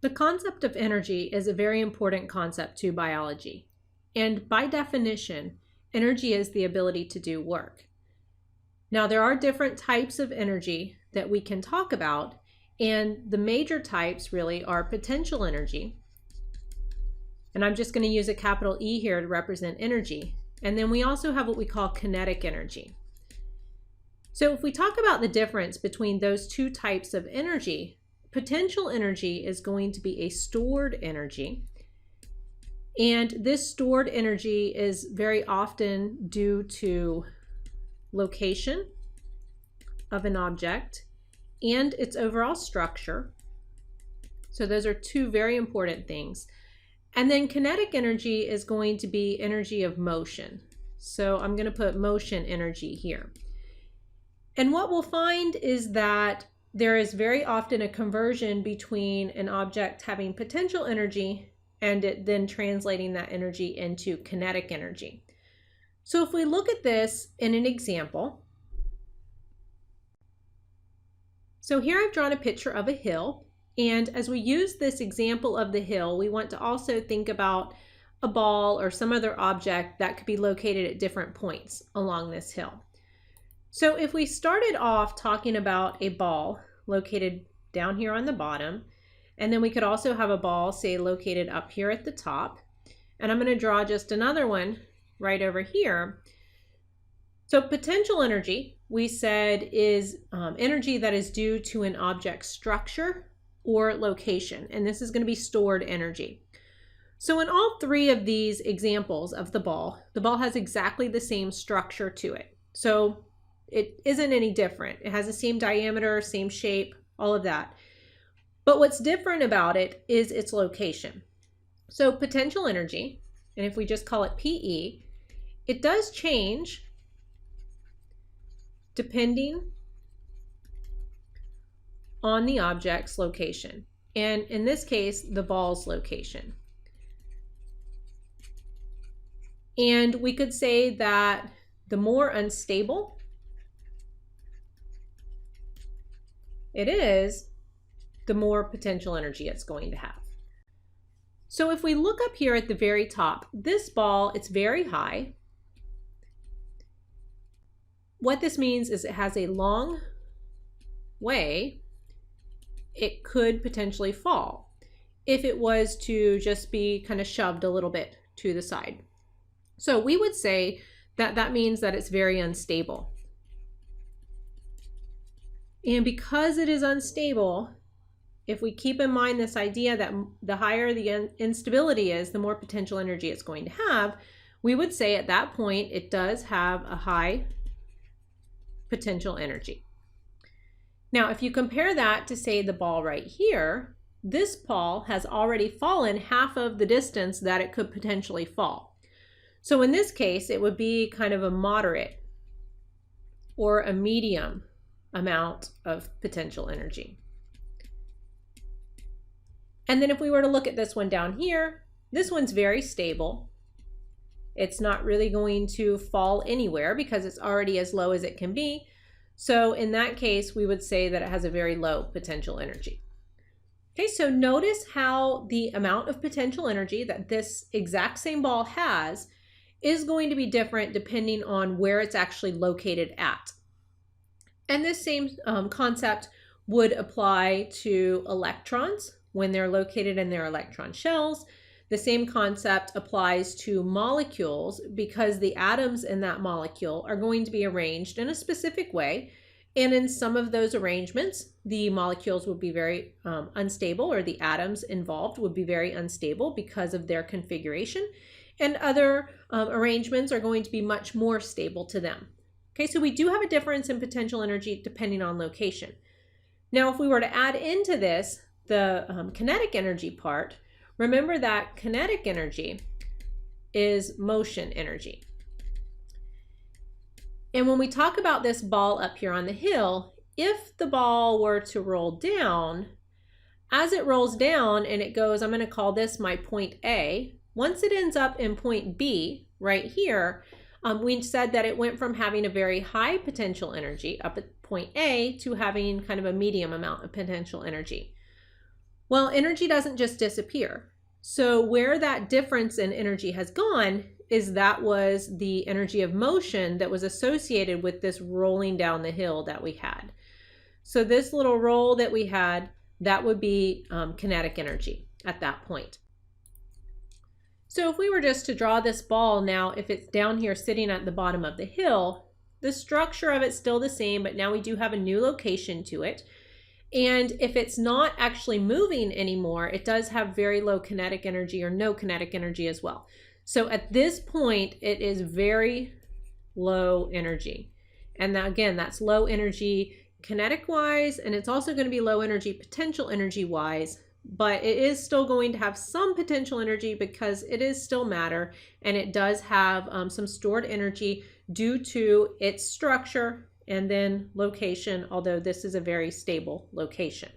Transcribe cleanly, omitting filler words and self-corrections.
The concept of energy is a very important concept to biology. And by definition, energy is the ability to do work. Now, there are different types of energy that we can talk about, and the major types really are potential energy. And I'm just going to use a capital E here to represent energy. And then we also have what we call kinetic energy. So if we talk about the difference between those two types of energy, potential energy is going to be a stored energy. And this stored energy is very often due to location of an object and its overall structure. So those are two very important things. And then kinetic energy is going to be energy of motion. So I'm going to put motion energy here. And what we'll find is that there is very often a conversion between an object having potential energy and it then translating that energy into kinetic energy. So if we look at this in an example, so here I've drawn a picture of a hill, and as we use this example of the hill, we want to also think about a ball or some other object that could be located at different points along this hill. So if we started off talking about a ball located down here on the bottom, and then we could also have a ball, say, located up here at the top, and I'm going to draw just another one right over here. So potential energy, we said, is energy that is due to an object's structure or location, and this is going to be stored energy. So in all three of these examples of the ball has exactly the same structure to it. So it isn't any different. It has the same diameter, same shape, all of that. But what's different about it is its location. So potential energy, and if we just call it PE, it does change depending on the object's location, and in this case, the ball's location. And we could say that the more unstable it is, the more potential energy it's going to have. So if we look up here at the very top, this ball, it's very high. What this means is it has a long way it could potentially fall if it was to just be kind of shoved a little bit to the side. So we would say that that means that it's very unstable. And because it is unstable, if we keep in mind this idea that the higher the instability is, the more potential energy it's going to have, we would say at that point it does have a high potential energy. Now, if you compare that to, say, the ball right here, this ball has already fallen half of the distance that it could potentially fall. So in this case, it would be kind of a moderate or a medium amount of potential energy. And then if we were to look at this one down here, this one's very stable. It's not really going to fall anywhere because it's already as low as it can be. So in that case, we would say that it has a very low potential energy. Okay, so notice how the amount of potential energy that this exact same ball has is going to be different depending on where it's actually located at. And this same concept would apply to electrons when they're located in their electron shells. The same concept applies to molecules because the atoms in that molecule are going to be arranged in a specific way. And in some of those arrangements, the molecules would be very unstable, or the atoms involved would be very unstable because of their configuration. And other arrangements are going to be much more stable to them. Okay, so we do have a difference in potential energy depending on location. Now, if we were to add into this the kinetic energy part, remember that kinetic energy is motion energy. And when we talk about this ball up here on the hill, if the ball were to roll down, as it rolls down and it goes, I'm going to call this my point A. Once it ends up in point B right here, we said that it went from having a very high potential energy up at point A to having kind of a medium amount of potential energy. Well, energy doesn't just disappear. So where that difference in energy has gone is that was the energy of motion that was associated with this rolling down the hill that we had. So this little roll that we had, that would be kinetic energy at that point. So if we were just to draw this ball now, if it's down here sitting at the bottom of the hill, the structure of it's still the same, but now we do have a new location to it. And if it's not actually moving anymore, it does have very low kinetic energy or no kinetic energy as well. So at this point, it is very low energy. And that, again, that's low energy kinetic wise, and it's also going to be low energy potential energy wise, but it is still going to have some potential energy because it is still matter, and it does have some stored energy due to its structure and then location, although this is a very stable location.